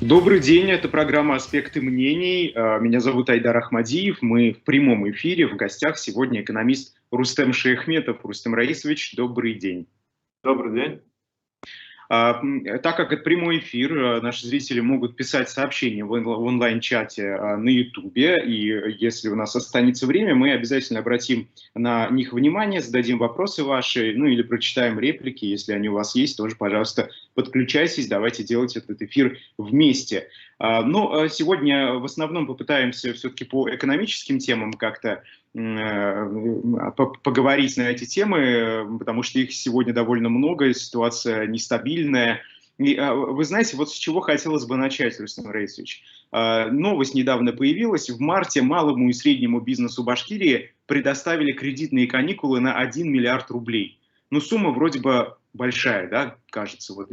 Добрый день, это программа «Аспекты мнений». Меня зовут Айдар Ахмадиев. Мы в прямом эфире. В гостях сегодня экономист Рустем Шаяхметов. Рустем Раисович, добрый день. Добрый день. Так как это прямой эфир, наши зрители могут писать сообщения в онлайн-чате на Ютубе, и если у нас останется время, мы обязательно обратим на них внимание, зададим вопросы ваши, ну или прочитаем реплики, если они у вас есть, тоже, пожалуйста, подключайтесь, давайте делать этот эфир вместе. Но сегодня в основном попытаемся все-таки по экономическим темам как-то поговорить на эти темы, потому что их сегодня довольно много, ситуация нестабильная. И, вы знаете, вот с чего хотелось бы начать, Рустем Раисович. Новость недавно появилась. В марте малому и среднему бизнесу Башкирии предоставили кредитные каникулы на 1 миллиард рублей. Ну, сумма вроде бы большая, да, кажется, вот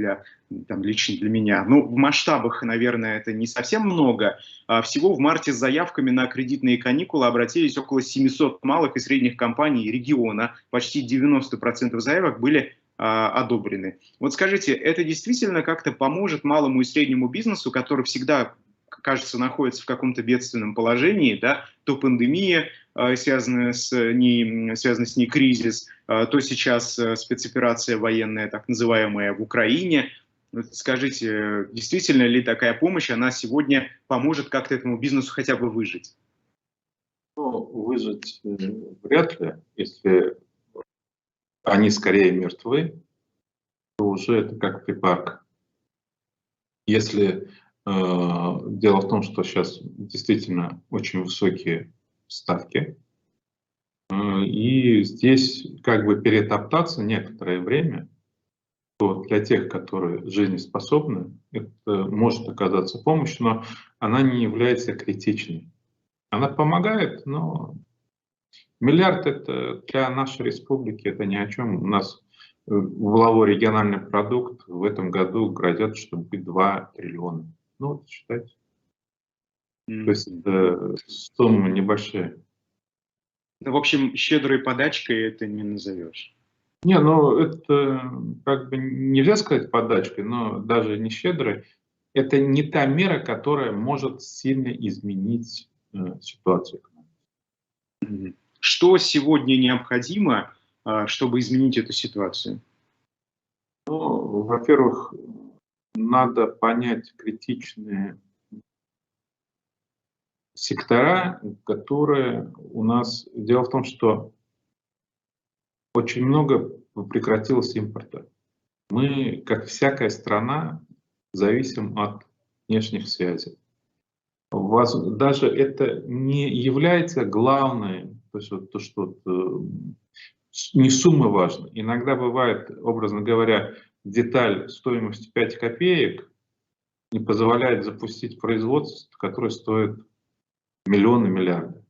лично для меня. Ну, в масштабах, наверное, это не совсем много. Всего в марте с заявками на кредитные каникулы обратились около 700 малых и средних компаний региона. Почти 90% заявок были одобрены. Вот скажите, это действительно как-то поможет малому и среднему бизнесу, который всегда, кажется, находится в каком-то бедственном положении, да, то пандемия, связанная с ней кризис, то сейчас спецоперация военная, так называемая, в Украине. Вот скажите, действительно ли такая помощь, она сегодня поможет как-то этому бизнесу хотя бы выжить? Ну, выжить вряд ли, если они скорее мертвы, то уже это как припарка. Если дело в том, что сейчас действительно очень высокие ставки, и здесь как бы перетоптаться некоторое время, то для тех, которые жизнеспособны, это может оказаться помощью, но она не является критичной. Она помогает, но миллиард это для нашей республики это ни о чем. У нас валовой региональный продукт в этом году грозят, что будет 2 триллиона. Ну вот считайте. То есть это сумма небольшая. Ну, в общем, щедрой подачкой это не назовешь. Не, ну это как бы нельзя сказать подачкой, но даже не щедрой. Это не та мера, которая может сильно изменить ситуацию. Что сегодня необходимо, чтобы изменить эту ситуацию? Ну, во-первых, надо понять критичные сектора, которые у нас... Дело в том, что очень много прекратилось импорта. Мы, как всякая страна, зависим от внешних связей. Даже это не является главным, то есть вот то, что не сумма важна. Иногда бывает, образно говоря, деталь стоимостью 5 копеек не позволяет запустить производство, которое стоит миллионы, миллиарды.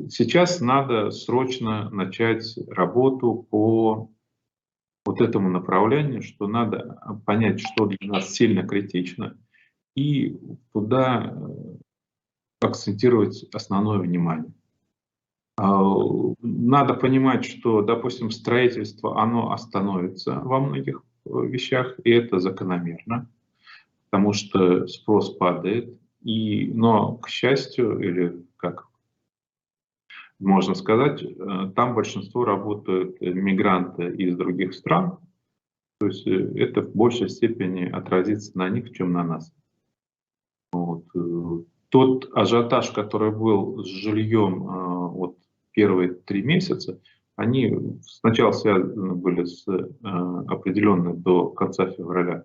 Сейчас надо срочно начать работу по вот этому направлению, что надо понять, что для нас сильно критично, и туда акцентировать основное внимание. Надо понимать, что, допустим, строительство, оно остановится во многих вещах, и это закономерно, потому что спрос падает. Но, к счастью, или как можно сказать, там большинство работают мигранты из других стран, то есть это в большей степени отразится на них, чем на нас. Вот. Тот ажиотаж, который был с жильем вот, первые 3 месяца, они сначала связаны были с определенно до конца февраля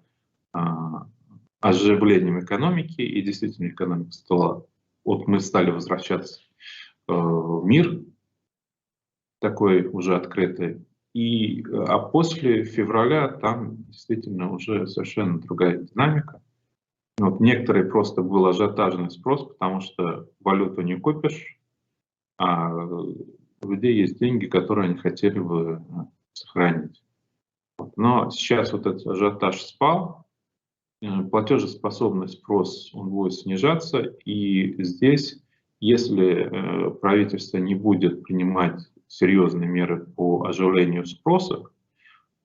оживлением экономики, и действительно экономика стала, вот мы стали возвращаться в мир такой уже открытый, а после февраля там действительно уже совершенно другая динамика. Вот некоторые просто был ажиотажный спрос, потому что валюту не купишь, а у людей есть деньги, которые они хотели бы сохранить. Но сейчас вот этот ажиотаж спал, платежеспособный спрос он будет снижаться, и здесь, если правительство не будет принимать серьезные меры по оживлению спроса,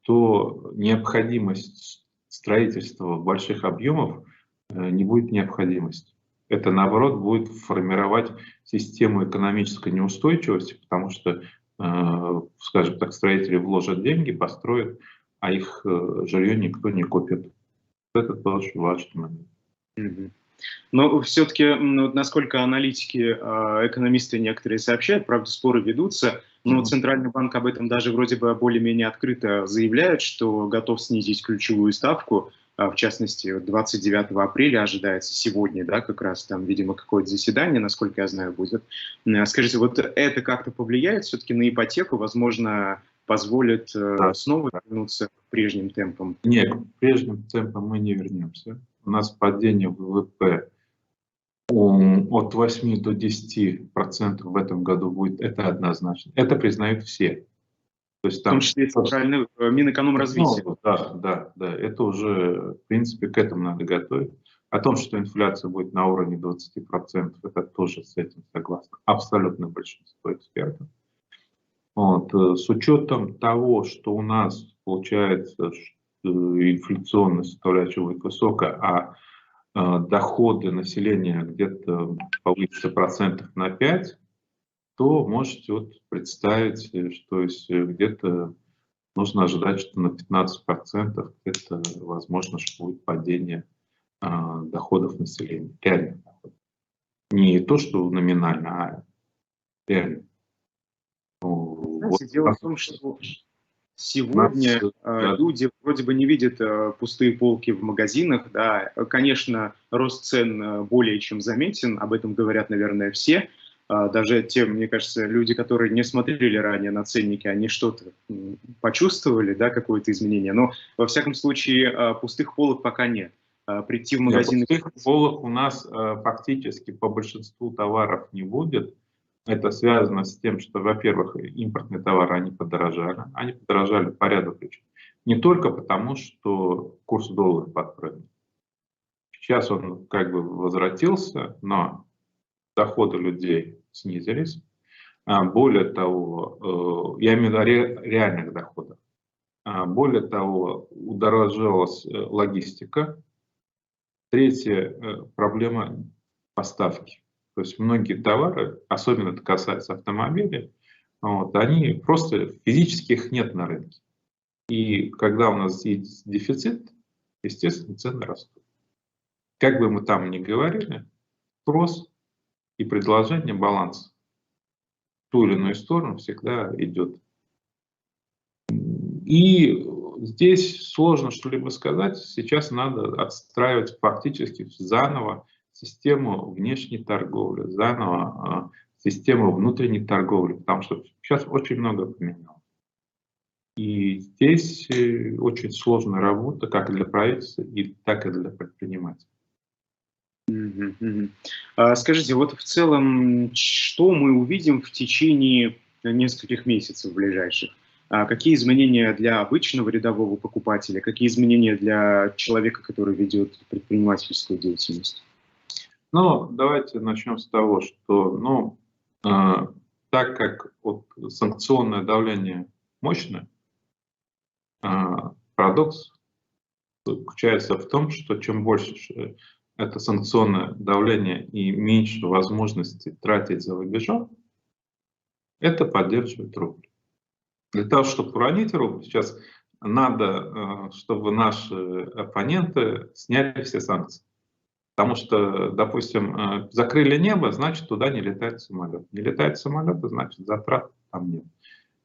то необходимость строительства больших объемов не будет необходимости. Это, наоборот, будет формировать систему экономической неустойчивости, потому что, скажем так, строители вложат деньги, построят, а их жилье никто не купит. Это тоже важный момент. Но все-таки, насколько аналитики, экономисты некоторые сообщают, правда, споры ведутся, но Центральный банк об этом даже вроде бы более-менее открыто заявляет, что готов снизить ключевую ставку. В частности, 29 апреля ожидается сегодня, да, как раз там, видимо, какое-то заседание, насколько я знаю, будет. Скажите, вот это как-то повлияет все-таки на ипотеку, возможно, позволит снова вернуться к прежним темпам? Нет, к прежним темпам мы не вернемся. У нас падение ВВП от 8 до 10% в этом году будет, это однозначно. Это признают все. То есть там, в том числе центральный Минэкономразвития. Ну, да, это уже, в принципе, к этому надо готовить. О том, что инфляция будет на уровне 20%, это тоже с этим согласно. Абсолютно большинство экспертов. Вот. С учетом того, что у нас получается, инфляционная составляющая будет высокая, а доходы населения где-то повысятся процентов на 5, то можете вот представить, что где-то нужно ожидать, что на 15% это возможно, что будет падение доходов населения. Реально. Не то, что номинально, а реально. Знаете, дело в том, что сегодня люди вроде бы не видят пустые полки в магазинах. Да. Конечно, рост цен более чем заметен, об этом говорят, наверное, все. Даже те, мне кажется, люди, которые не смотрели ранее на ценники, они что-то почувствовали, да, какое-то изменение. Но, во всяком случае, пустых полок пока нет. Прийти в магазин... Пустых полок у нас фактически по большинству товаров не будет. Это связано с тем, что, во-первых, импортные товары, они подорожали. Они подорожали по ряду причин. Не только потому, что курс доллара подпрыгнул. Сейчас он как бы возвратился, но доходы людей снизились. Более того, я имею в виду реальных доходов. Более того, удорожалась логистика. Третья проблема – поставки. То есть многие товары, особенно это касается автомобилей, вот, они просто физически их нет на рынке. И когда у нас есть дефицит, естественно, цены растут. Как бы мы там ни говорили, спрос и предложение, баланс в ту или иную сторону всегда идет. И здесь сложно что-либо сказать. Сейчас надо отстраивать фактически заново систему внешней торговли, заново систему внутренней торговли, потому что сейчас очень много поменялось. И здесь очень сложная работа как для правительства, так и для предпринимателей. Скажите, вот в целом, что мы увидим в течение нескольких месяцев ближайших? Какие изменения для обычного рядового покупателя, какие изменения для человека, который ведет предпринимательскую деятельность? Ну, давайте начнем с того, что, так как санкционное давление мощное, парадокс заключается в том, что чем больше это санкционное давление и меньше возможности тратить за рубежом, это поддерживает рубль. Для того, чтобы уронить рубль, сейчас надо, чтобы наши оппоненты сняли все санкции. Потому что, допустим, закрыли небо, значит, туда не летает самолет. Не летает самолет, значит, затрат там нет.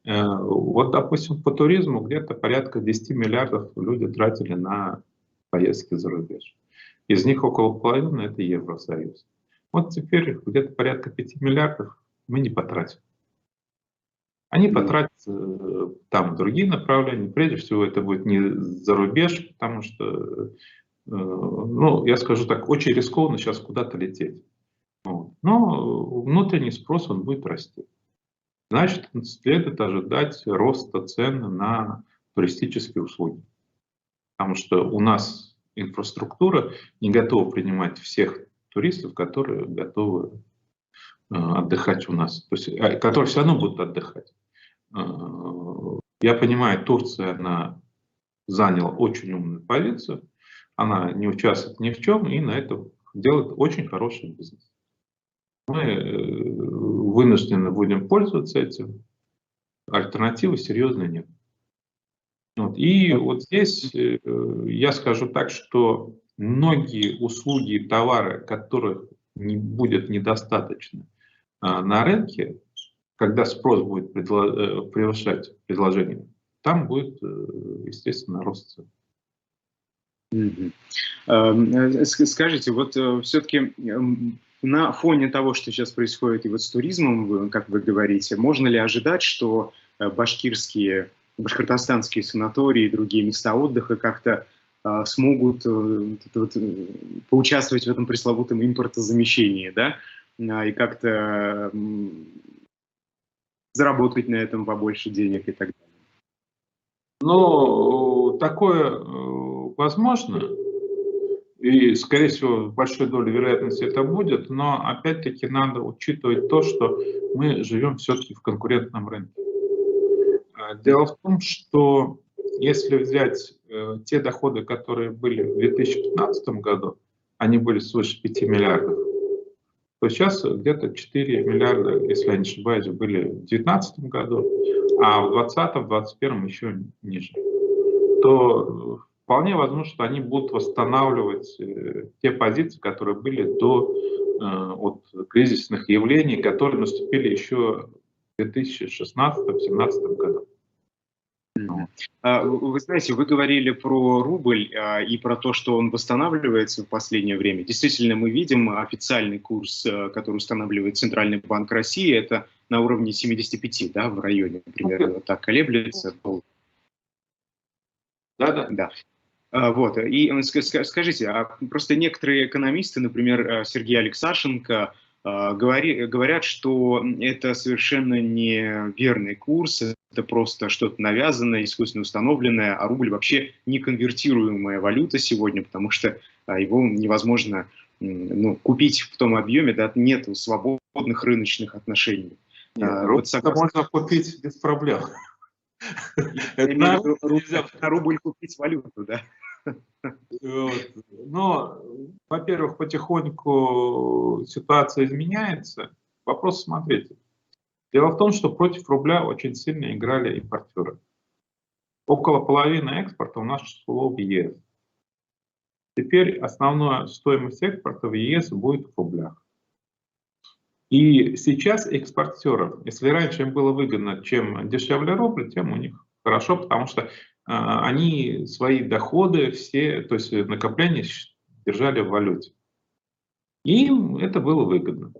Вот, допустим, по туризму где-то порядка 10 миллиардов люди тратили на поездки за рубеж. Из них около половины – это Евросоюз. Вот теперь где-то порядка 5 миллиардов мы не потратим. Они потратятся там в другие направления. Прежде всего, это будет не за рубеж, потому что, я скажу так, очень рискованно сейчас куда-то лететь. Вот. Но внутренний спрос, он будет расти. Значит, следует ожидать роста цен на туристические услуги. Потому что у нас инфраструктура не готова принимать всех туристов, которые готовы отдыхать у нас, то есть, которые все равно будут отдыхать. Я понимаю, Турция, она заняла очень умную позицию, она не участвует ни в чем и на это делает очень хороший бизнес. Мы вынуждены будем пользоваться этим, альтернативы серьезной нет. Вот. И вот здесь я скажу так, что многие услуги и товары, которых не будет недостаточно на рынке, когда спрос будет превышать предложение, там будет, естественно, рост цен. Скажите, вот все-таки на фоне того, что сейчас происходит и вот с туризмом, как вы говорите, можно ли ожидать, что башкортостанские санатории и другие места отдыха как-то смогут поучаствовать в этом пресловутом импортозамещении, да, и как-то заработать на этом побольше денег и так далее? Ну, такое возможно, и, скорее всего, с большой долей вероятности это будет, но, опять-таки, надо учитывать то, что мы живем все-таки в конкурентном рынке. Дело в том, что если взять те доходы, которые были в 2015 году, они были свыше 5 миллиардов, то сейчас где-то 4 миллиарда, если я не ошибаюсь, были в 2019 году, а в 2020-2021 еще ниже, то вполне возможно, что они будут восстанавливать те позиции, которые были до от кризисных явлений, которые наступили еще в 2016-2017 году. Вы знаете, вы говорили про рубль и про то, что он восстанавливается в последнее время. Действительно, мы видим официальный курс, который устанавливает Центральный банк России, это на уровне 75, да, в районе, примерно вот так колеблется. Да. Вот. И скажите, просто некоторые экономисты, например, Сергей Алексашенко, говорят, что это совершенно неверный курс, это просто что-то навязанное, искусственно установленное, а рубль вообще неконвертируемая валюта сегодня, потому что его невозможно купить в том объеме, да, нет свободных рыночных отношений. Вот можно купить без проблем. Рубль купить валюту, да. Но, во-первых, потихоньку ситуация изменяется. Вопрос, смотрите. Дело в том, что против рубля очень сильно играли импортеры. Около половины экспорта у нас шло в ЕС. Теперь основная стоимость экспорта в ЕС будет в рублях. И сейчас экспортерам, если раньше им было выгодно, чем дешевле рубль, тем у них хорошо, потому что они свои доходы все, то есть накопления держали в валюте. И им это было выгодно.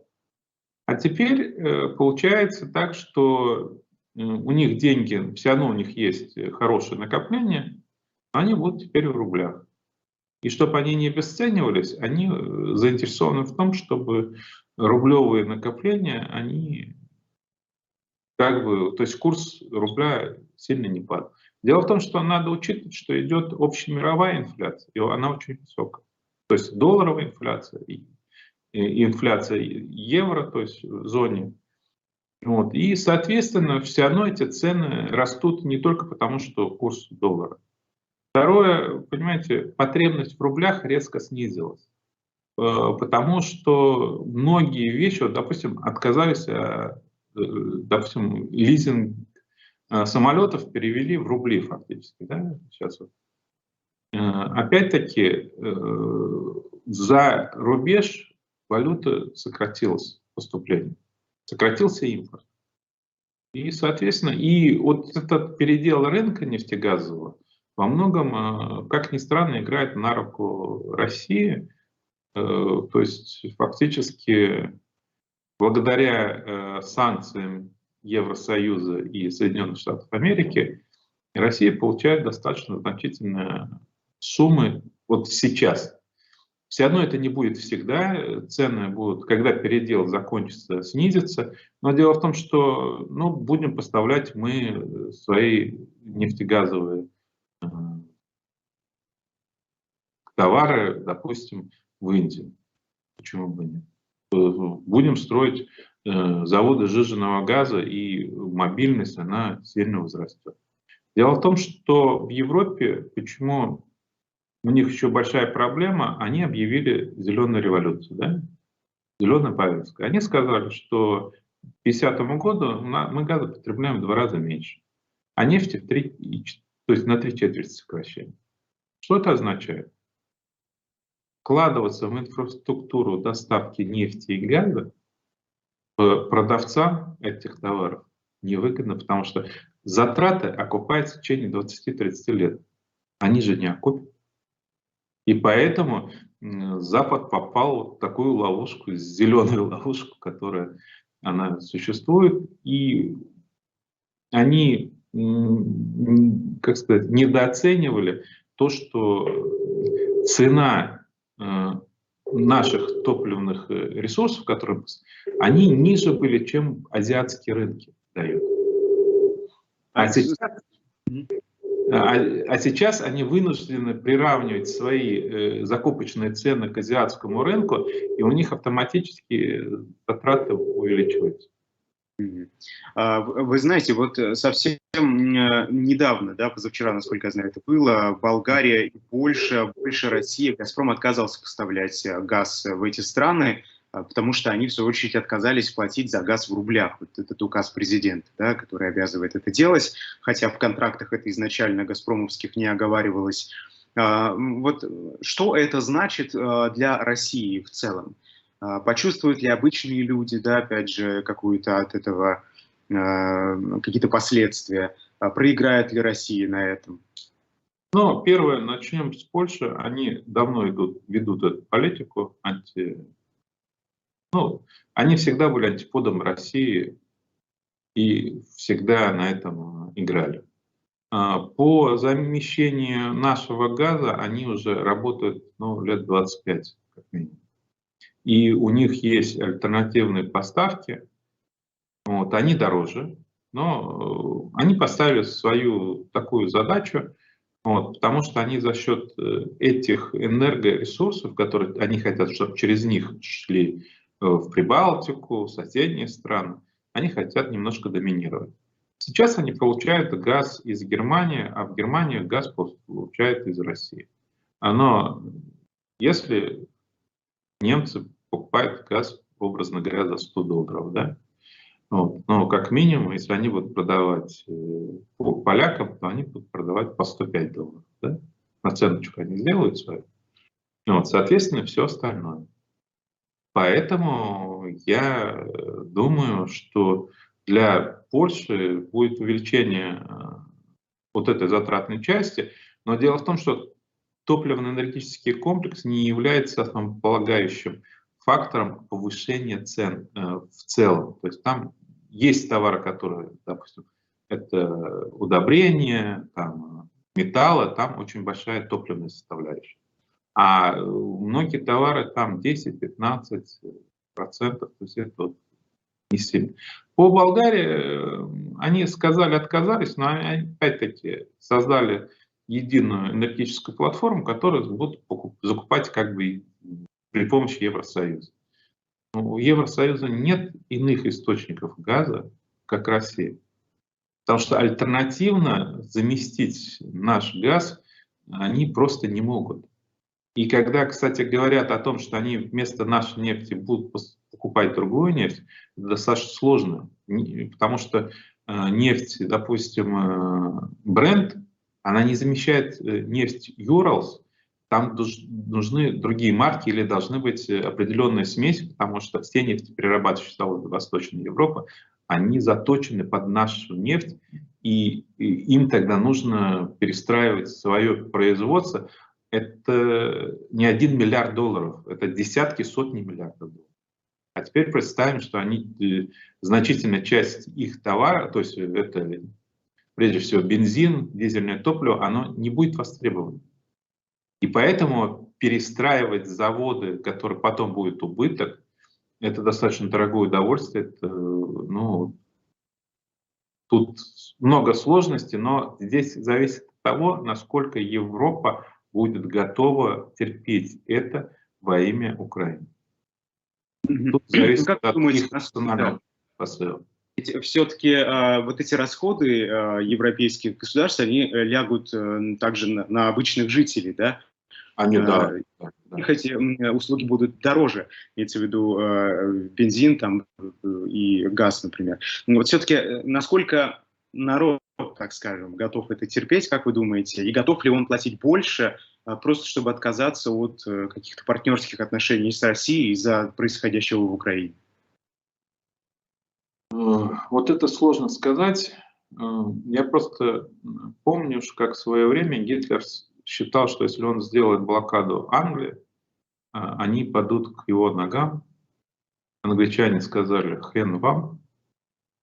А теперь получается так, что у них деньги, все равно у них есть хорошее накопление, они будут теперь в рублях. И чтобы они не обесценивались, они заинтересованы в том, чтобы рублевые накопления, они то есть курс рубля сильно не падал. Дело в том, что надо учитывать, что идет общемировая инфляция, и она очень высокая. То есть долларовая инфляция и инфляция евро, то есть в зоне. Вот. И, соответственно, все равно эти цены растут не только потому, что курс доллара. Второе, понимаете, потребность в рублях резко снизилась. Потому что многие вещи, вот, допустим, отказались, допустим, лизинг самолетов перевели в рубли фактически. Да? Сейчас вот. Опять-таки, за рубеж валюта сократилась поступление, сократился импорт. И, соответственно, и вот этот передел рынка нефтегазового во многом, как ни странно, играет на руку России. То есть фактически благодаря санкциям Евросоюза и Соединенных Штатов Америки Россия получает достаточно значительные суммы вот сейчас. Все равно это не будет всегда, цены будут, когда передел закончится, снизятся. Но дело в том, что будем поставлять мы свои нефтегазовые товары, допустим, в Индию. Почему бы нет? Будем строить заводы сжиженного газа, и мобильность, она сильно возрастет. Дело в том, что в Европе, почему у них еще большая проблема, они объявили зеленую революцию, да? Зеленая повестка. Они сказали, что к 50 году мы газа потребляем в 2 раза меньше, а нефти в 3, то есть на 3/4 сокращение. Что это означает? Вкладываться в инфраструктуру доставки нефти и газа продавцам этих товаров невыгодно, потому что затраты окупаются в течение 20-30 лет. Они же не окупят. И поэтому Запад попал в такую ловушку, зеленую ловушку, которая она существует. И они, как сказать, недооценивали то, что цена наших топливных ресурсов, которые они ниже были, чем азиатские рынки дают. А сейчас они вынуждены приравнивать свои закупочные цены к азиатскому рынку, и у них автоматически затраты увеличиваются. Вы знаете, вот совсем недавно, да, позавчера, насколько я знаю, это было, Болгария и Польша, Россия, «Газпром» отказался поставлять газ в эти страны, потому что они, в свою очередь, отказались платить за газ в рублях. Вот этот указ президента, да, который обязывает это делать, хотя в контрактах это изначально газпромовских не оговаривалось. Вот что это значит для России в целом? Почувствуют ли обычные люди, да, опять же, какую-то от этого какие-то последствия? Проиграет ли Россия на этом? Ну, первое, начнем с Польши. Они давно ведут эту политику. Они всегда были антиподом России и всегда на этом играли. По замещению нашего газа они уже работают лет 25, как минимум. И у них есть альтернативные поставки, они дороже, но они поставили свою такую задачу, потому что они за счет этих энергоресурсов, которые они хотят, чтобы через них шли в Прибалтику, в соседние страны, они хотят немножко доминировать. Сейчас они получают газ из Германии, а в Германии газ получают из России. Но если немцы покупают газ, образно говоря, за $100, да? Но как минимум, если они будут продавать полякам, то они будут продавать по $105, да? Наценочку они сделают свою. Соответственно, все остальное. Поэтому я думаю, что для Польши будет увеличение вот этой затратной части. Но дело в том, что топливно-энергетический комплекс не является основополагающим фактором повышения цен в целом. То есть там есть товары, которые, допустим, это удобрения, там, металлы, там очень большая топливная составляющая. А многие товары там 10-15%, то есть это не сильно. По Болгарии они отказались, но они опять-таки создали единую энергетическую платформу, которую будут закупать как бы при помощи Евросоюза. У Евросоюза нет иных источников газа, как Россия. Потому что альтернативно заместить наш газ они просто не могут. И когда, кстати, говорят о том, что они вместо нашей нефти будут покупать другую нефть, это достаточно сложно. Потому что нефть, допустим, Brent, она не замещает нефть Urals, там нужны другие марки или должны быть определенная смесь, потому что все нефтеперерабатывающие заводы Восточной Европы, они заточены под нашу нефть, и им тогда нужно перестраивать свое производство. Это не $1 миллиард, это десятки, сотни миллиардов долларов. А теперь представим, что значительная часть их товара, то есть это прежде всего бензин, дизельное топливо, оно не будет востребовано. И поэтому перестраивать заводы, которые потом будет убыток, это достаточно дорогое удовольствие. Тут много сложностей, но здесь зависит от того, насколько Европа будет готова терпеть это во имя Украины. Тут зависит от их национального посыла. все-таки вот эти расходы европейских государств, они лягут также на обычных жителей, да? Они, да, Их эти услуги будут дороже, имеется в виду бензин там, и газ, например. Но вот все-таки насколько народ, так скажем, готов это терпеть, как вы думаете, и готов ли он платить больше, просто чтобы отказаться от каких-то партнерских отношений с Россией из-за происходящего в Украине? Вот это сложно сказать. Я просто помню, как в свое время Гитлер считал, что если он сделает блокаду Англии, они падут к его ногам. Англичане сказали «хрен вам»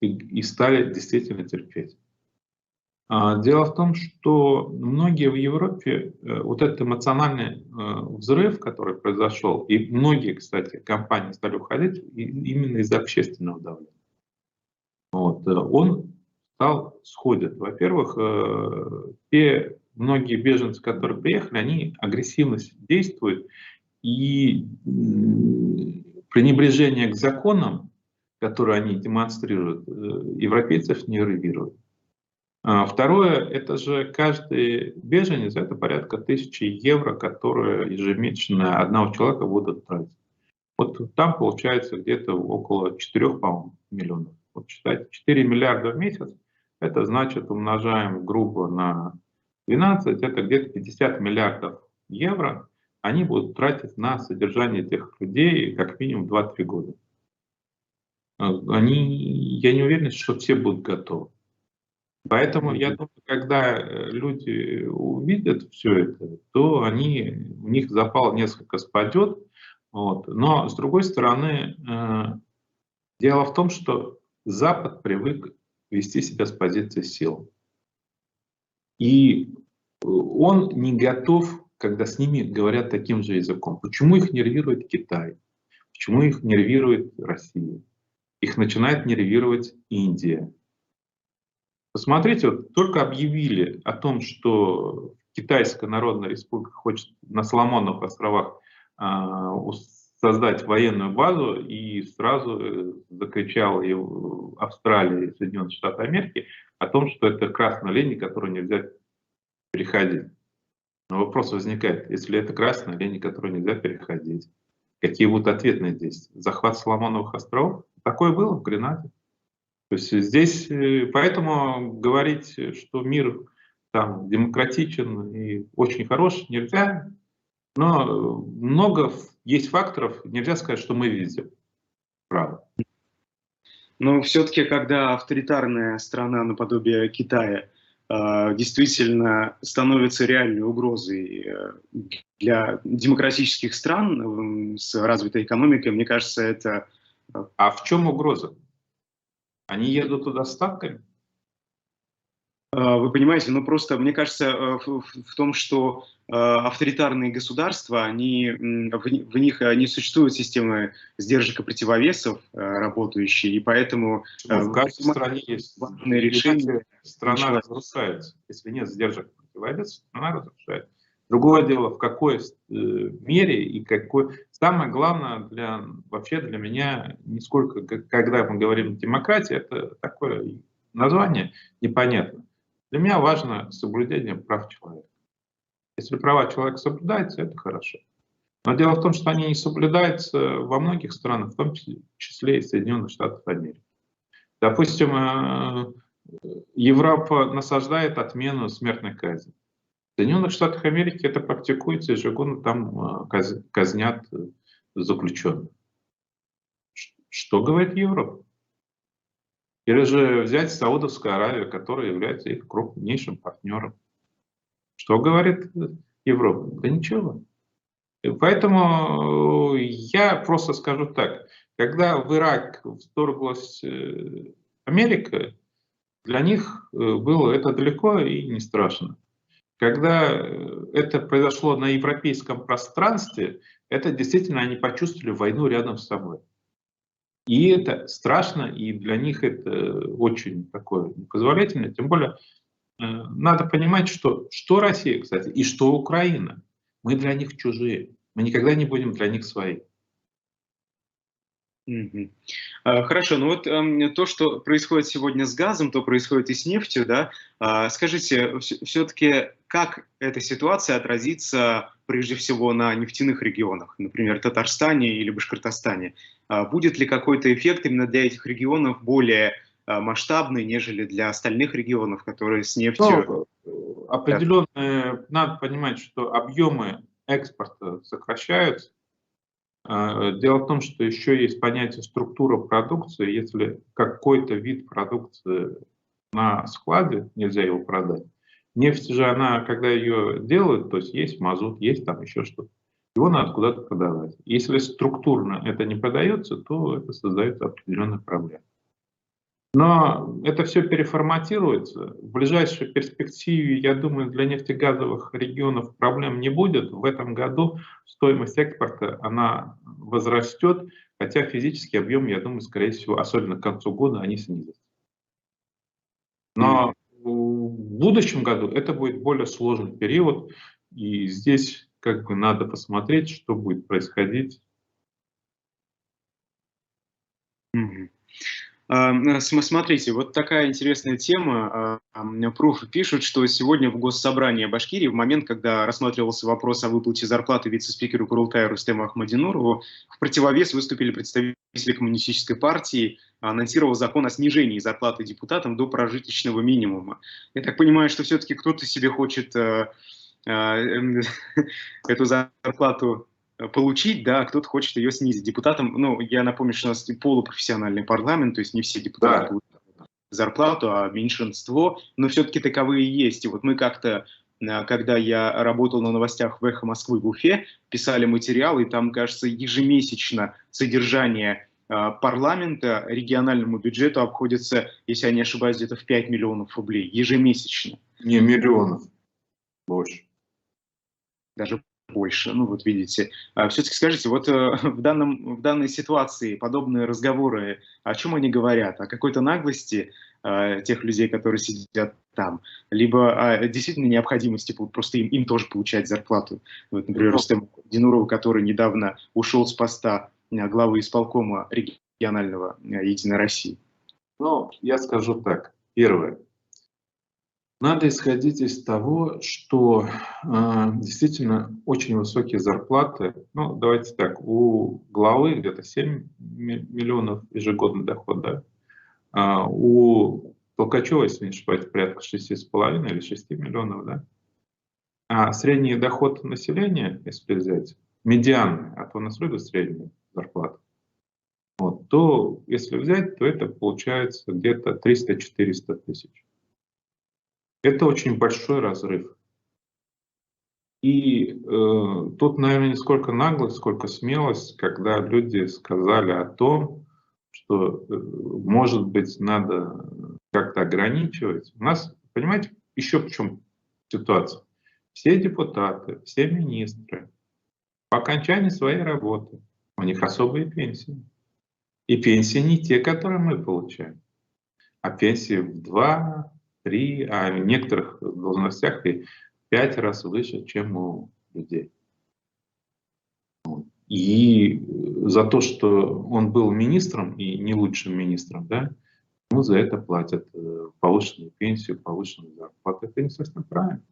и стали действительно терпеть. Дело в том, что многие в Европе, вот этот эмоциональный взрыв, который произошел, и многие, кстати, компании стали уходить именно из-за общественного давления. Вот, он сходит. Во-первых, те многие беженцы, которые приехали, они агрессивно действуют, и пренебрежение к законам, которые они демонстрируют, европейцев нервирует. Второе, это же каждый беженец, это порядка 1000 евро, которые ежемесячно одного человека будут тратить. Вот там получается где-то около 4, по-моему, миллионов. Вот считайте, 4 миллиарда в месяц, это значит, умножаем грубо на 12, это где-то 50 миллиардов евро они будут тратить на содержание этих людей как минимум 2-3 года. Я не уверен, что все будут готовы. Поэтому я думаю, когда люди увидят все это, то у них запал несколько спадет. Вот. Но с другой стороны, дело в том, что Запад привык вести себя с позиции сил. И он не готов, когда с ними говорят таким же языком. Почему их нервирует Китай? Почему их нервирует Россия? Их начинает нервировать Индия. Посмотрите, вот только объявили о том, что Китайская Народная Республика хочет на Соломоновых островах создать военную базу, и сразу закричала и Австралия, и Соединенные Штаты Америки о том, что это красная линия, которую нельзя переходить. Но вопрос возникает, если это красная линия, которую нельзя переходить, какие будут ответные действия? Захват Соломоновых островов? Такое было в Гренаде. То есть здесь, поэтому говорить, что мир там демократичен и очень хорош, нельзя. Но много есть факторов, нельзя сказать, что мы видим. Правда. Но все-таки, когда авторитарная страна наподобие Китая действительно становится реальной угрозой для демократических стран с развитой экономикой, мне кажется, это... А в чем угроза? Они едут туда с танками? Вы понимаете, ну просто мне кажется в том, что авторитарные государства, в них не существует системы сдержек и противовесов работающие, и поэтому в каждой стране есть решения. Страна разрушается. Если нет сдержек и противовесов, страна разрушается. Другое дело, в какой мере и какой... Самое главное вообще для меня, не сколько, когда мы говорим демократия, это такое название непонятно. Для меня важно соблюдение прав человека. Если права человека соблюдаются, это хорошо. Но дело в том, что они не соблюдаются во многих странах, в том числе и Соединенных Штатов Америки. Допустим, Европа насаждает отмену смертной казни. В Соединенных Штатах Америки это практикуется ежегодно, там казнят заключенных. Что говорит Европа? Или же взять Саудовскую Аравию, которая является их крупнейшим партнером. Что говорит Европа? Да ничего. Поэтому я просто скажу так. Когда в Ирак вторглась Америка, для них было это далеко и не страшно. Когда это произошло на европейском пространстве, это действительно они почувствовали войну рядом с собой. И это страшно, и для них это очень такое непозволительное. Тем более надо понимать, что Россия, кстати, и что Украина. Мы для них чужие. Мы никогда не будем для них свои. Мгм. Хорошо, ну вот то, что происходит сегодня с газом, то происходит и с нефтью, да. Скажите, все-таки как эта ситуация отразится прежде всего на нефтяных регионах, например, Татарстане или Башкортостане? Будет ли какой-то эффект именно для этих регионов более масштабный, нежели для остальных регионов, которые с нефтью... Ну, Да. определенные, надо понимать, что объемы экспорта сокращаются. Дело в том, что еще есть понятие структура продукции. Если какой-то вид продукции на складе, нельзя его продать. Нефть же, она, когда ее делают, то есть мазут, есть там еще что-то. Его надо куда-то продавать. Если структурно это не продается, то это создает определенные проблемы. Но это все переформатируется. В ближайшей перспективе, я думаю, для нефтегазовых регионов проблем не будет. В этом году стоимость экспорта, она возрастет, хотя физический объем, я думаю, скорее всего, особенно к концу года, они снизятся. Но в будущем году это будет более сложный период, и здесь как бы надо посмотреть, что будет происходить. Мгм. Смотрите, вот такая интересная тема. Пруфы пишут, что сегодня в Госсобрании Башкирии, в момент, когда рассматривался вопрос о выплате зарплаты вице-спикеру Курултая Рустему Ахмадинурову, в противовес выступили представители Коммунистической партии, анонсировал закон о снижении зарплаты депутатам до прожиточного минимума. Я так понимаю, что все-таки кто-то себе хочет эту зарплату получить, да, а кто-то хочет ее снизить. Депутатам, ну, я напомню, что у нас полупрофессиональный парламент, то есть не все депутаты Да, получают зарплату, а меньшинство, но все-таки таковые есть. И вот мы как-то, когда я работал на новостях в «Эхо Москвы» в Уфе, писали материалы, и там, кажется, ежемесячно содержание парламента региональному бюджету обходится, если я не ошибаюсь, где-то в 5 миллионов рублей ежемесячно. не миллионов, больше. Даже больше. Ну, вот видите. Все-таки скажите, вот в данной ситуации подобные разговоры, о чем они говорят? О какой-то наглости тех людей, которые сидят там, либо о действительно необходимости просто им тоже получать зарплату. Вот, например, Ну, Рустем Динуров, который недавно ушел с поста главы исполкома регионального «Единой России». я скажу так. Первое. Надо исходить из того, что действительно очень высокие зарплаты. Ну, давайте так, у главы где-то 7 миллионов ежегодный доход, да? У Толкачева, если не ошибаюсь, порядка 6,5 или 6 миллионов, да? А средний доход населения, если взять, медианный, а то у нас любят среднюю зарплату, вот, то если взять, то это получается где-то 300-400 тысяч. Это очень большой разрыв. И тут, наверное, не сколько наглость, сколько смелость, когда люди сказали о том, что, может быть, надо как-то ограничивать. У нас, понимаете, еще в чем ситуация? Все депутаты, все министры по окончании своей работы, у них особые пенсии. И пенсии не те, которые мы получаем, а пенсии в 2, 3, а в некоторых должностях и 5 раз выше, чем у людей. И за то, что он был министром и не лучшим министром, да, ему за это платят повышенную пенсию, повышенную зарплату. Это не совсем правильно.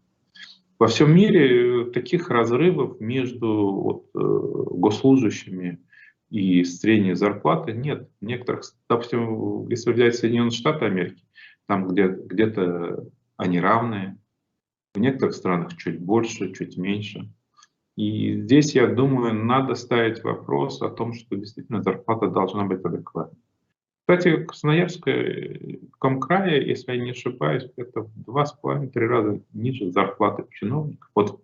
Во всем мире таких разрывов между госслужащими и средней зарплатой нет. В некоторых, допустим, если взять Соединенные Штаты Америки, там где-то они равные, в некоторых странах чуть больше, чуть меньше. И здесь, я думаю, надо ставить вопрос о том, что действительно зарплата должна быть адекватной. Кстати, в Красноярском крае, если я не ошибаюсь, это в 2,5-3 раза ниже зарплаты чиновников, вот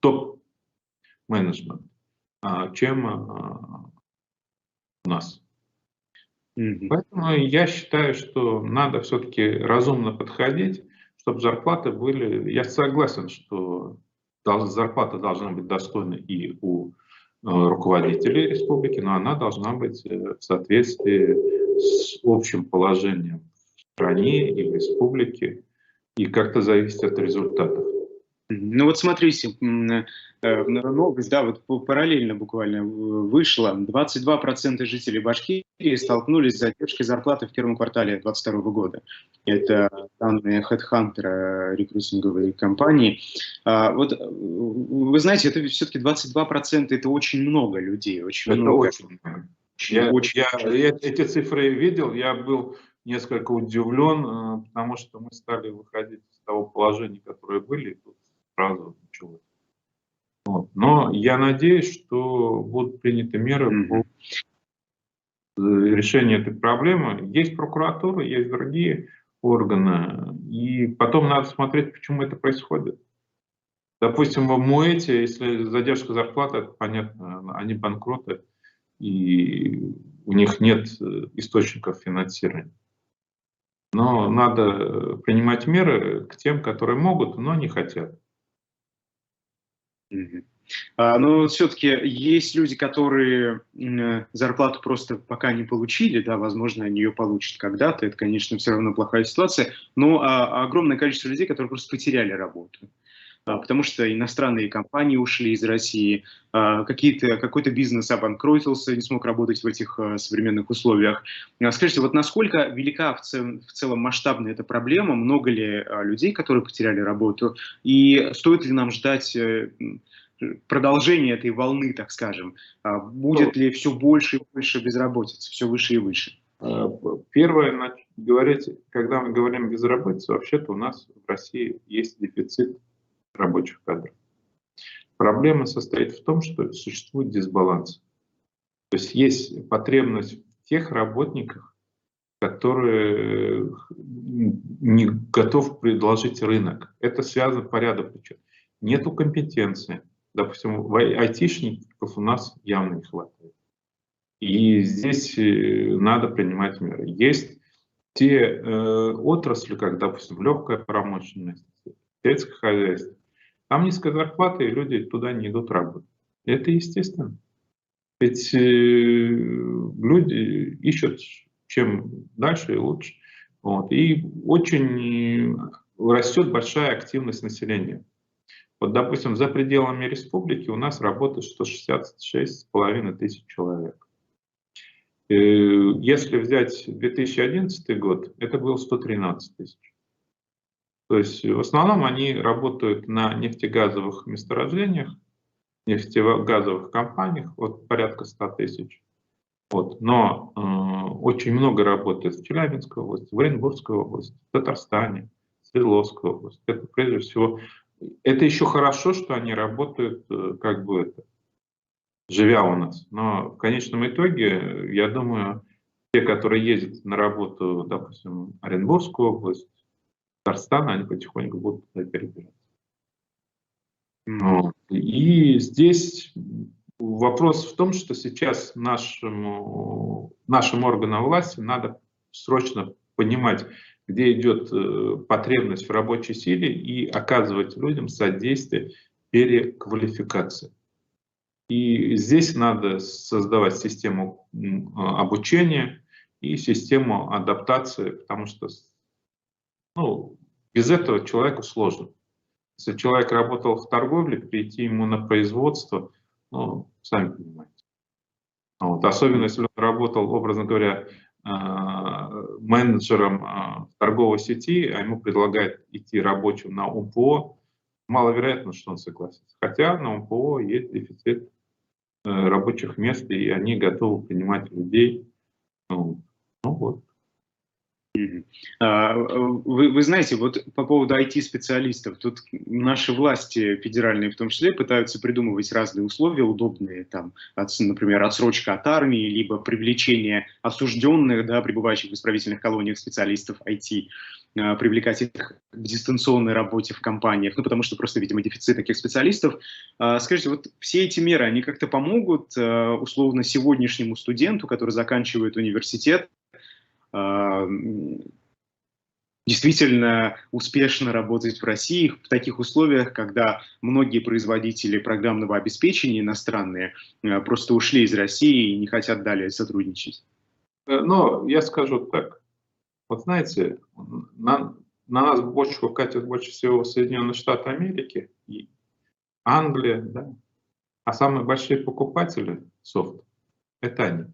топ-менеджмент, чем у нас. Поэтому я считаю, что надо все-таки разумно подходить, чтобы зарплаты были... Я согласен, что зарплата должна быть достойной и у руководителей республики, но она должна быть в соответствии с общим положением в стране и в республике, и как-то зависеть от результатов. Ну вот смотрите, новость, да, вот параллельно буквально вышла. 22% жителей Башкирии столкнулись с задержкой зарплаты в первом квартале 2022 года. Это данные HeadHunter, рекрутинговой компании. Вот вы знаете, это все-таки 22% это очень много людей, очень Это много. очень много. Я эти цифры видел, я был несколько удивлен, потому что мы стали выходить из того положения, которое были, и тут сразу началось. Вот. Но я надеюсь, что будут приняты меры по решению этой проблемы. Есть прокуратура, есть другие органы, и потом надо смотреть, почему это происходит. Допустим, в МУЭТе, если задержка зарплаты, это понятно, они банкроты, и у них нет источников финансирования. Но надо принимать меры к тем, которые могут, но не хотят. Но все-таки есть люди, которые зарплату просто пока не получили, да, возможно, они ее получат когда-то, это, конечно, все равно плохая ситуация, но огромное количество людей, которые просто потеряли работу, потому что иностранные компании ушли из России, какой-то бизнес обанкротился, не смог работать в этих современных условиях. Скажите, вот насколько велика в целом масштабная эта проблема, много ли людей, которые потеряли работу, и стоит ли нам ждать продолжение этой волны, так скажем? Будет ли все больше и больше безработицы, все выше и выше? Первое, говорить, когда мы говорим безработица, вообще-то у нас в России есть дефицит рабочих кадров. Проблема состоит в том, что существует дисбаланс. То есть потребность в тех работниках, которые не готов предложить рынок. Это связано по ряду причин. Нету компетенции. Допустим, айтишников у нас явно не хватает. И здесь надо принимать меры. Есть те отрасли, как, допустим, легкая промышленность, сельское хозяйство. Там низкая зарплата, и люди туда не идут работать. Это естественно. Ведь люди ищут чем дальше и лучше. Вот. И очень растет большая активность населения. Вот, допустим, за пределами республики у нас работает 166,5 тысяч человек. Если взять 2011 год, это было 113 тысяч. То есть в основном они работают на нефтегазовых месторождениях, нефтегазовых компаниях, вот порядка 100 тысяч. Вот. Но очень много работает в Челябинской области, в Оренбургской области, в Татарстане, в Свердловской области. Это прежде всего, это еще хорошо, что они работают как бы это, живя у нас. Но в конечном итоге, я думаю, те, которые ездят на работу, допустим, в Оренбургскую область, Татарстан, они потихоньку будут туда перебираться. Вот. И здесь вопрос в том, что сейчас нашим органам власти надо срочно понимать, где идет потребность в рабочей силе, и оказывать людям содействие переквалификации. И здесь надо создавать систему обучения и систему адаптации, потому что без этого человеку сложно. Если человек работал в торговле, перейти ему на производство, сами понимаете. Вот. Особенно если он работал, образно говоря, менеджером в торговой сети, а ему предлагают идти рабочим на УМПО, маловероятно, что он согласится. Хотя на УМПО есть дефицит рабочих мест, и они готовы принимать людей. Вот. Вы знаете, вот по поводу IT-специалистов, тут наши власти федеральные в том числе пытаются придумывать разные условия удобные, там, например, отсрочка от армии, либо привлечение осужденных, да, пребывающих в исправительных колониях специалистов IT, привлекать их к дистанционной работе в компаниях, потому что просто, видимо, дефицит таких специалистов. Скажите, вот все эти меры, они как-то помогут, условно, сегодняшнему студенту, который заканчивает университет, действительно успешно работать в России в таких условиях, когда многие производители программного обеспечения иностранные просто ушли из России и не хотят далее сотрудничать? Но я скажу так. Вот знаете, на нас бочку катят больше всего Соединенные Штаты Америки, Англия, да. А самые большие покупатели софта — это они.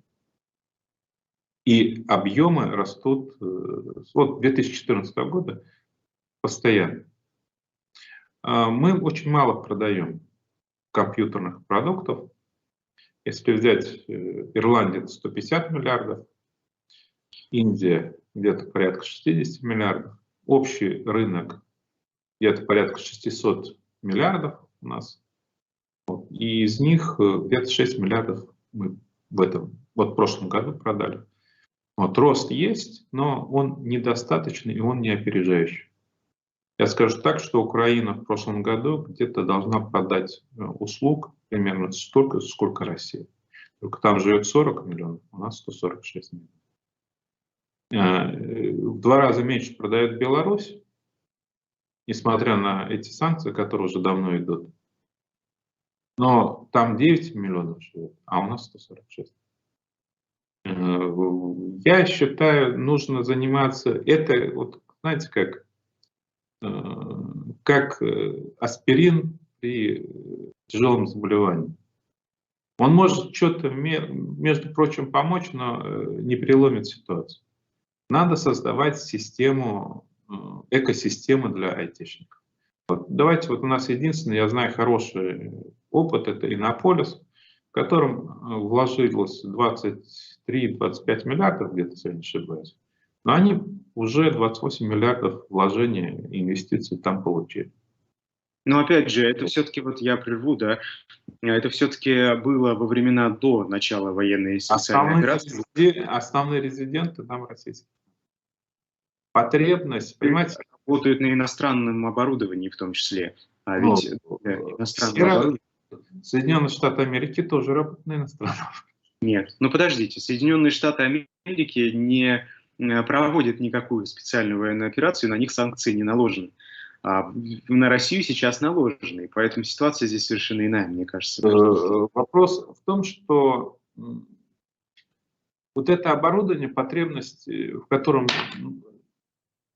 И объемы растут вот 2014 года постоянно. Мы очень мало продаем компьютерных продуктов. Если взять Ирландия — это 150 миллиардов, Индия где-то порядка 60 миллиардов, общий рынок где-то порядка 600 миллиардов у нас. Вот. И из них где-то 6 миллиардов мы в прошлом году продали. Вот, рост есть, но он недостаточный и он не опережающий. Я скажу так, что Украина в прошлом году где-то должна продать услуг примерно столько, сколько Россия. Только там живет 40 миллионов, у нас 146 миллионов. В 2 раза меньше продает Беларусь, несмотря на эти санкции, которые уже давно идут. Но там 9 миллионов живет, а у нас 146. Я считаю, нужно заниматься, это вот, знаете, как аспирин при тяжелом заболевании. Он может что-то, между прочим, помочь, но не переломит ситуацию. Надо создавать систему, экосистему для айтишников. Вот, давайте, вот у нас единственный, я знаю, хороший опыт — это Иннополис, в котором вложилось 23-25 миллиардов, где-то, если я не ошибаюсь. Но они уже 28 миллиардов вложений и инвестиций там получили. Но опять же, это все-таки, вот я прерву, да, это все-таки было во времена до начала военной специальной операции. Основные резиденты там российские. Потребность, понимаете? Работают на иностранном оборудовании в том числе. А ведь иностранное оборудование... Соединенные Штаты Америки тоже работают на иностранном. Нет, ну подождите, Соединенные Штаты Америки не проводят никакую специальную военную операцию, на них санкции не наложены. А на Россию сейчас наложены, поэтому ситуация здесь совершенно иная, мне кажется. Вопрос в том, что вот это оборудование, потребность, в котором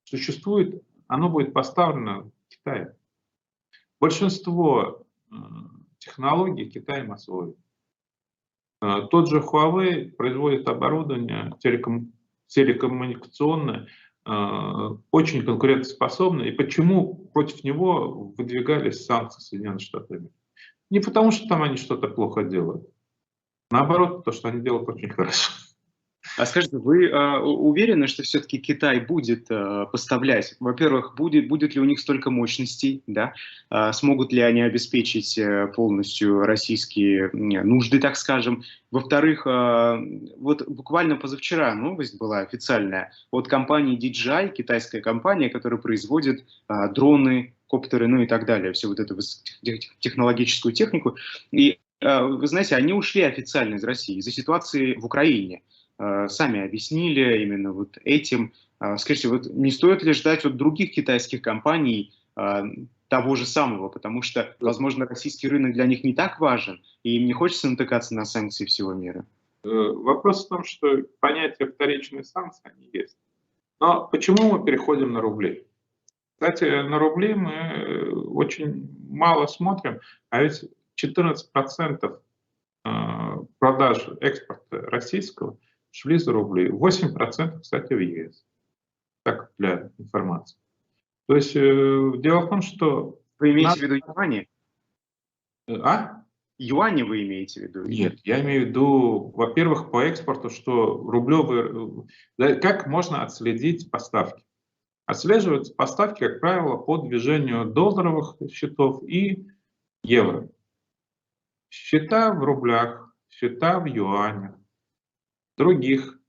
существует, оно будет поставлено в Китае. Большинство технологий Китай освоит. Тот же Huawei производит оборудование телекоммуникационное, очень конкурентоспособное. И почему против него выдвигались санкции Соединенных Штатов Америки? Не потому, что там они что-то плохо делают. Наоборот, то, что они делают очень хорошо. А скажите, вы уверены, что все-таки Китай будет поставлять? Во-первых, будет ли у них столько мощностей, да? Смогут ли они обеспечить полностью российские нужды, так скажем? Во-вторых, вот буквально позавчера новость была официальная от компании DJI, китайская компания, которая производит дроны, коптеры, ну и так далее, всю вот эту технологическую технику. И вы знаете, они ушли официально из России из-за ситуации в Украине. Сами объяснили именно вот этим. Скажите, вот не стоит ли ждать от других китайских компаний того же самого, потому что, возможно, российский рынок для них не так важен, и им не хочется натыкаться на санкции всего мира? Вопрос в том, что понятие вторичной санкции они есть. Но почему мы переходим на рубли? Кстати, на рубли мы очень мало смотрим, а ведь 14% продаж экспорта российского шли за рубли, 8%, кстати, в ЕС. Так, для информации. То есть дело в том, что... Вы имеете в виду юани? А? Юани вы имеете в виду? Нет, я имею в виду, во-первых, по экспорту, что рублевые... Как можно отследить поставки? Отслеживаются поставки, как правило, по движению долларовых счетов и евро. Счета в рублях, счета в юанях, других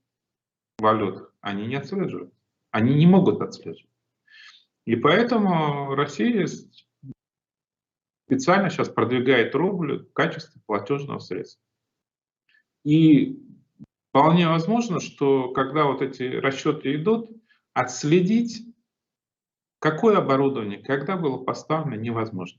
валютах они не отслеживают. Они не могут отслеживать. И поэтому Россия специально сейчас продвигает рубль в качестве платежного средства. И вполне возможно, что когда вот эти расчеты идут, отследить, какое оборудование, когда было поставлено, невозможно.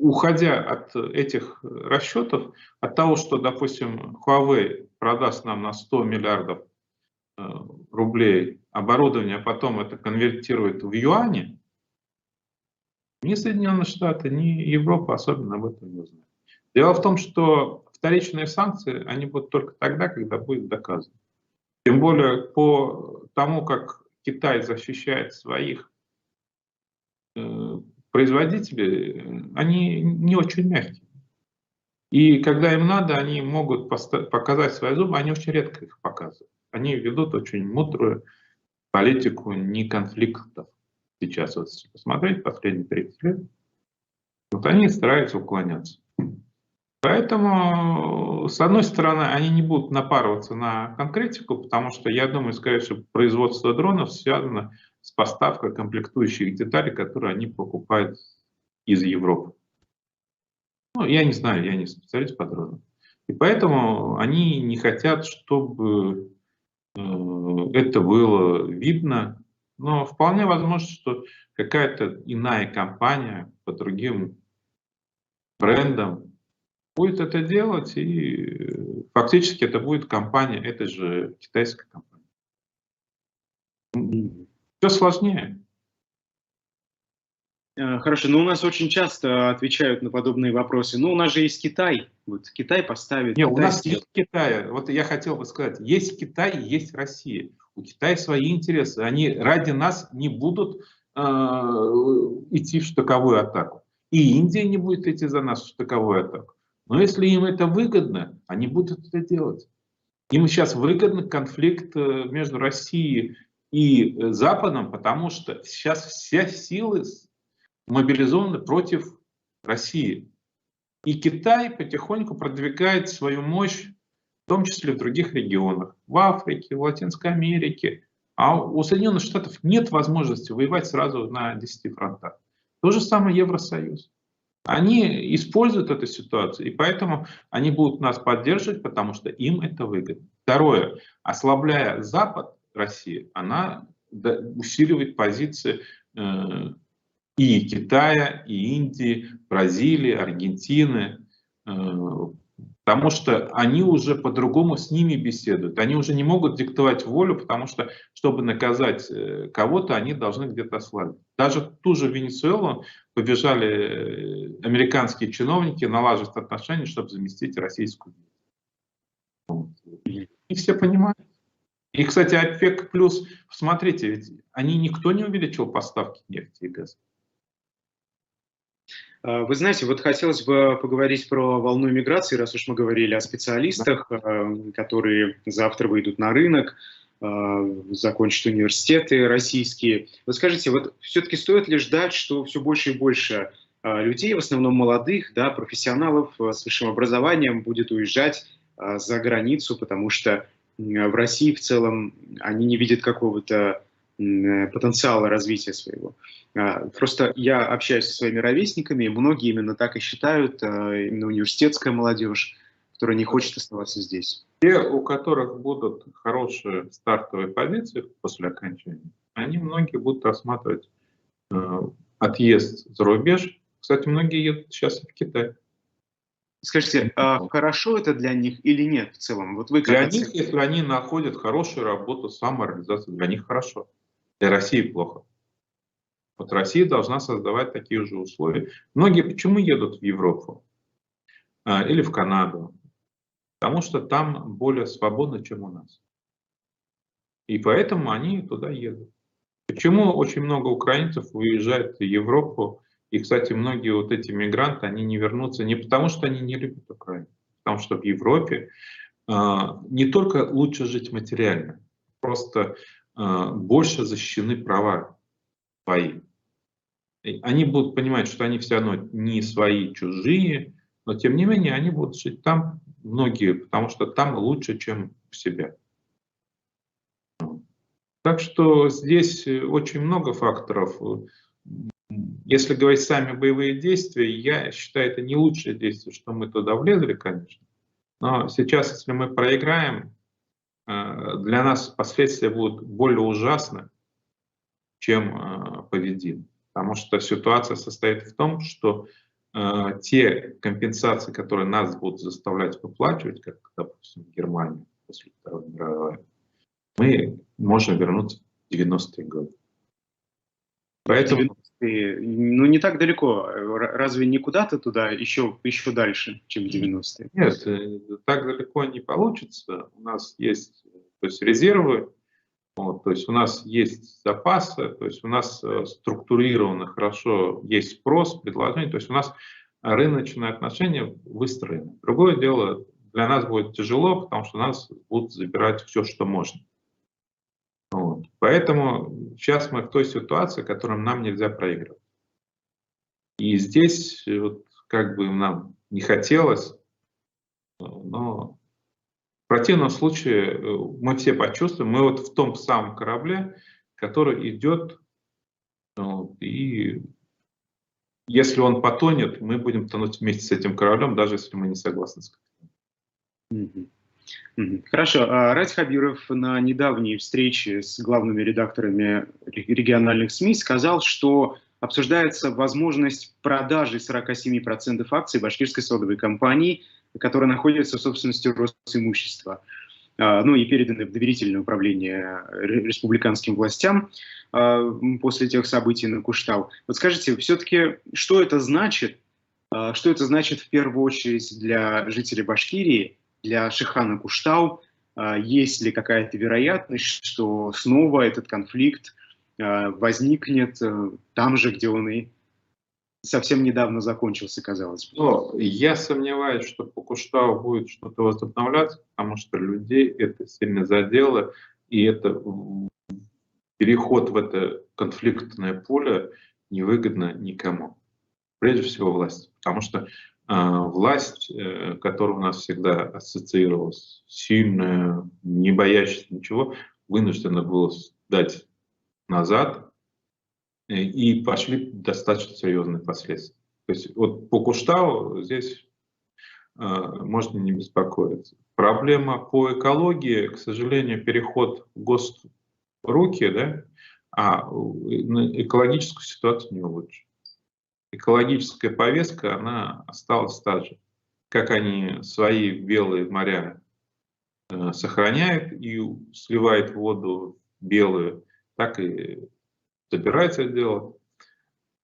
Уходя от этих расчетов, от того, что, допустим, Huawei продаст нам на 100 миллиардов рублей оборудование, а потом это конвертирует в юани, Ни Соединенные Штаты, ни Европа особенно об этом не знают. Дело в том, что вторичные санкции, они будут только тогда, когда будет доказано. Тем более по тому, как Китай защищает своих производителей, они не очень мягкие. И когда им надо, они могут показать свои зубы, они очень редко их показывают. Они ведут очень мудрую политику неконфликтов. Сейчас, вот, если посмотреть, последние 30 лет, вот они стараются уклоняться. Поэтому, с одной стороны, они не будут напарываться на конкретику, потому что, я думаю, скорее всего, производство дронов связано с поставкой комплектующих деталей, которые они покупают из Европы. Ну, я не знаю, я не специалист по дронам. И поэтому они не хотят, чтобы это было видно. Но вполне возможно, что какая-то иная компания по другим брендам будет это делать, и фактически это будет компания, это же китайская компания. Все сложнее. Хорошо, но у нас очень часто отвечают на подобные вопросы. Ну, у нас же есть Китай. Вот Китай поставит, Нет, у Китай нас сделает. есть Китай. Вот я хотел бы сказать, есть Китай, есть Россия. У Китая свои интересы. Они ради нас не будут идти в штыковую атаку. И Индия не будет идти за нас в штыковую атаку. Но если им это выгодно, они будут это делать. Им сейчас выгоден конфликт между Россией и Западом, потому что сейчас все силы мобилизованы против России. И Китай потихоньку продвигает свою мощь, в том числе в других регионах, в Африке, в Латинской Америке. А у Соединенных Штатов нет возможности воевать сразу на 10 фронтах. То же самое Евросоюз. Они используют эту ситуацию, и поэтому они будут нас поддерживать, потому что им это выгодно. Второе. Ослабляя Запад, Россия, она усиливает позиции и Китая, и Индии, Бразилии, Аргентины, потому что они уже по-другому с ними беседуют. Они уже не могут диктовать волю, потому что, чтобы наказать кого-то, они должны где-то ослабить. Даже ту же Венесуэлу побежали американские чиновники налаживать отношения, чтобы заместить российскую. И все понимают. И, кстати, ОПЕК+, посмотрите, ведь никто не увеличил поставки нефти и газа. Вы знаете, вот хотелось бы поговорить про волну миграции, раз уж мы говорили о специалистах, которые завтра выйдут на рынок, закончат университеты российские. Вот скажите, вот все-таки стоит ли ждать, что все больше и больше людей, в основном молодых, да, профессионалов с высшим образованием, будет уезжать за границу, потому что в России в целом они не видят какого-то потенциала развития своего. Просто я общаюсь со своими ровесниками, и многие именно так и считают, именно университетская молодежь, которая не хочет оставаться здесь. Те, у которых будут хорошие стартовые позиции после окончания, они многие будут рассматривать отъезд за рубеж. Кстати, многие едут сейчас и в Китай. Скажите, хорошо это для них или нет в целом? Вот вы как для них, если они находят хорошую работу, самореализацию, для них хорошо. Для России плохо. Вот Россия должна создавать такие же условия. Многие почему едут в Европу или в Канаду? Потому что там более свободно, чем у нас. И поэтому они туда едут. Почему очень много украинцев уезжает в Европу? И, кстати, многие вот эти мигранты, они не вернутся не потому, что они не любят Украину, а потому что в Европе не только лучше жить материально, просто больше защищены права свои. Они будут понимать, что они все равно не свои, чужие, но тем не менее они будут жить там, многие, потому что там лучше, чем у себя. Так что здесь очень много факторов. Если говорить сами боевые действия, я считаю, это не лучшее действие, что мы туда влезли, конечно. Но сейчас, если мы проиграем, для нас последствия будут более ужасны, чем победим. Потому что ситуация состоит в том, что те компенсации, которые нас будут заставлять выплачивать, как, допустим, в Германии после Второй мировой, мы можем вернуться в 90-е годы. Поэтому 90-е, ну, не так далеко. Разве не куда-то туда, еще дальше, чем 90-е? Нет, так далеко не получится. У нас есть, то есть, резервы, вот, то есть у нас есть запасы, то есть у нас структурировано хорошо, есть спрос, предложение, то есть у нас рыночные отношения выстроены. Другое дело, для нас будет тяжело, потому что нас будут забирать все, что можно. Вот. Поэтому сейчас мы в той ситуации, которую нам нельзя проигрывать. И здесь вот, как бы нам не хотелось, но в противном случае мы все почувствуем, мы вот в том самом корабле, который идет, вот, и если он потонет, мы будем тонуть вместе с этим кораблем, даже если мы не согласны с Мгм. Хорошо. Радь Хабиров на недавней встрече с главными редакторами региональных СМИ сказал, что обсуждается возможность продажи 47% акций башкирской содовой компании, которая находится в собственности Росимущества, ну и переданы в доверительное управление республиканским властям после тех событий на Куштау. Вот скажите, все-таки, что это значит? Что это значит в первую очередь для жителей Башкирии, для Шихана Куштау? Есть ли какая-то вероятность, что снова этот конфликт возникнет там же, где он и совсем недавно закончился, казалось бы? Но я сомневаюсь, что по Куштау будет что-то возобновляться, потому что людей это сильно задело, и это переход в это конфликтное поле невыгодно никому. Прежде всего власти. Потому что власть, которая у нас всегда ассоциировалась, сильная, не боящаяся ничего, вынуждена была сдать назад, и пошли достаточно серьезные последствия. То есть вот по Куштау здесь можно не беспокоиться. Проблема по экологии, к сожалению, переход в госруки, да, экологическую ситуацию не улучшит. Экологическая повестка, она осталась та же. Как они свои белые моря сохраняют и сливают воду белую, так и собираются делать.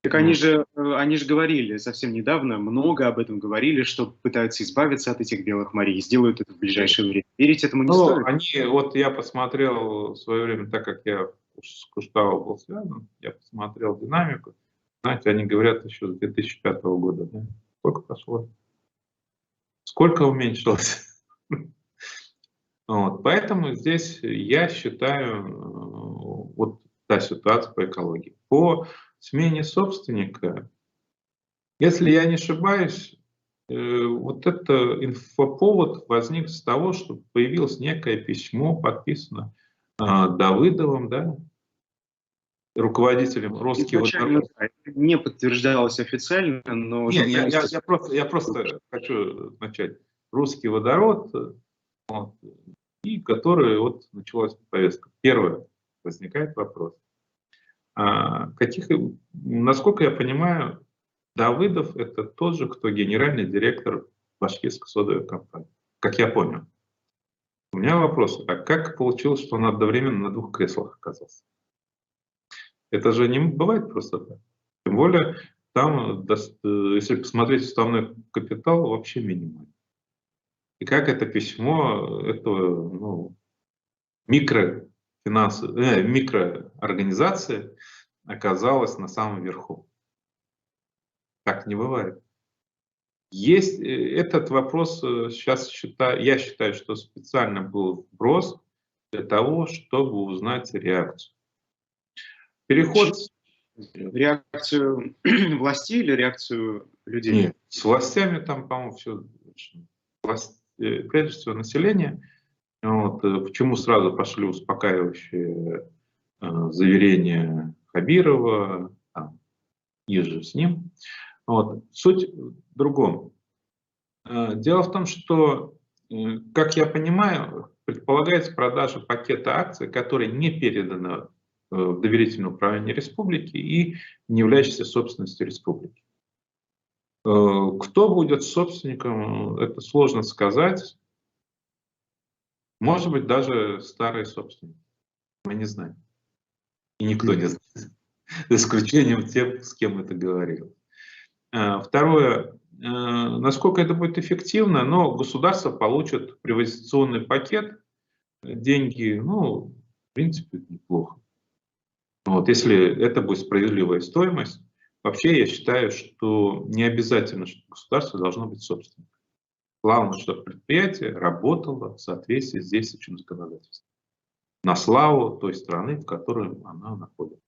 Так они же говорили совсем недавно, много об этом говорили, что пытаются избавиться от этих белых морей и сделают это в ближайшее время. Верить этому не стоит? Вот я посмотрел в свое время, так как я с Куштау был связан, я посмотрел динамику. Знаете, они говорят еще с 2005 года. Да? Сколько прошло? Сколько уменьшилось? Вот, поэтому здесь я считаю, вот та ситуация по экологии. По смене собственника, если я не ошибаюсь, вот это инфоповод возник с того, что появилось некое письмо, подписано Давыдовым, да, руководителем Изначально Роскеводорода. не подтверждалось официально, но Нет, журналисты... я просто хочу начать. Русский водород, вот, и который вот началась повестка. Первое, возникает вопрос. Насколько я понимаю, Давыдов это тот же, кто генеральный директор башкирской содовой компании, как я понял. У меня вопрос, а как получилось, что он одновременно на двух креслах оказался? Это же не бывает просто так. Тем более, там, если посмотреть уставной капитал, вообще минимальный. И как это письмо этого микроорганизации оказалось на самом верху? Так не бывает. Есть этот вопрос сейчас я считаю, что специально был вброс для того, чтобы узнать реакцию. Переход... Реакцию властей или реакцию людей? Нет, с властями там, по-моему, все. Прежде всего, население. Вот, почему сразу пошли успокаивающие заверения Хабирова, и же с ним. Вот. Суть в другом. Дело в том, что, как я понимаю, предполагается продажа пакета акций, которые не переданы в доверительное управление республики и не являющиеся собственностью республики. Кто будет собственником, это сложно сказать. Может быть, даже старые собственники. Мы не знаем. И никто не знает. за исключением тех, с кем это говорил. Второе, насколько это будет эффективно, но государство получит приватизационный пакет, деньги, ну, в принципе, это неплохо. Вот, если это будет справедливая стоимость, вообще я считаю, что не обязательно, что государство должно быть собственником. Главное, чтобы предприятие работало в соответствии с действующим законодательством. На славу той страны, в которой она находится.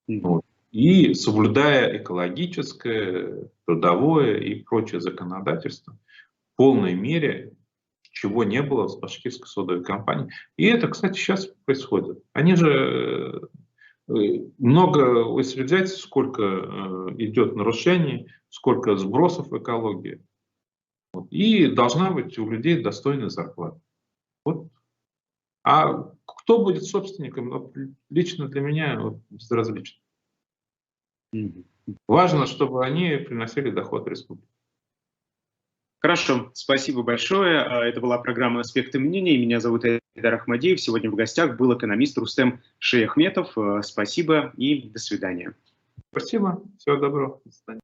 Вот. И соблюдая экологическое, трудовое и прочее законодательство в полной мере, чего не было с башкирской содовой компанией. И это, кстати, сейчас происходит. Они же много, если взять, сколько идет нарушений, сколько сбросов в экологии. Вот. И должна быть у людей достойная зарплата. Вот. А кто будет собственником, вот, лично для меня вот, безразлично. Важно, чтобы они приносили доход республике. Хорошо, спасибо большое. Это была программа «Аспекты мнений». Меня зовут Айдар Ахмадеев. Сегодня в гостях был экономист Рустем Шейахметов. Спасибо и до свидания. Спасибо, всего доброго. До свидания.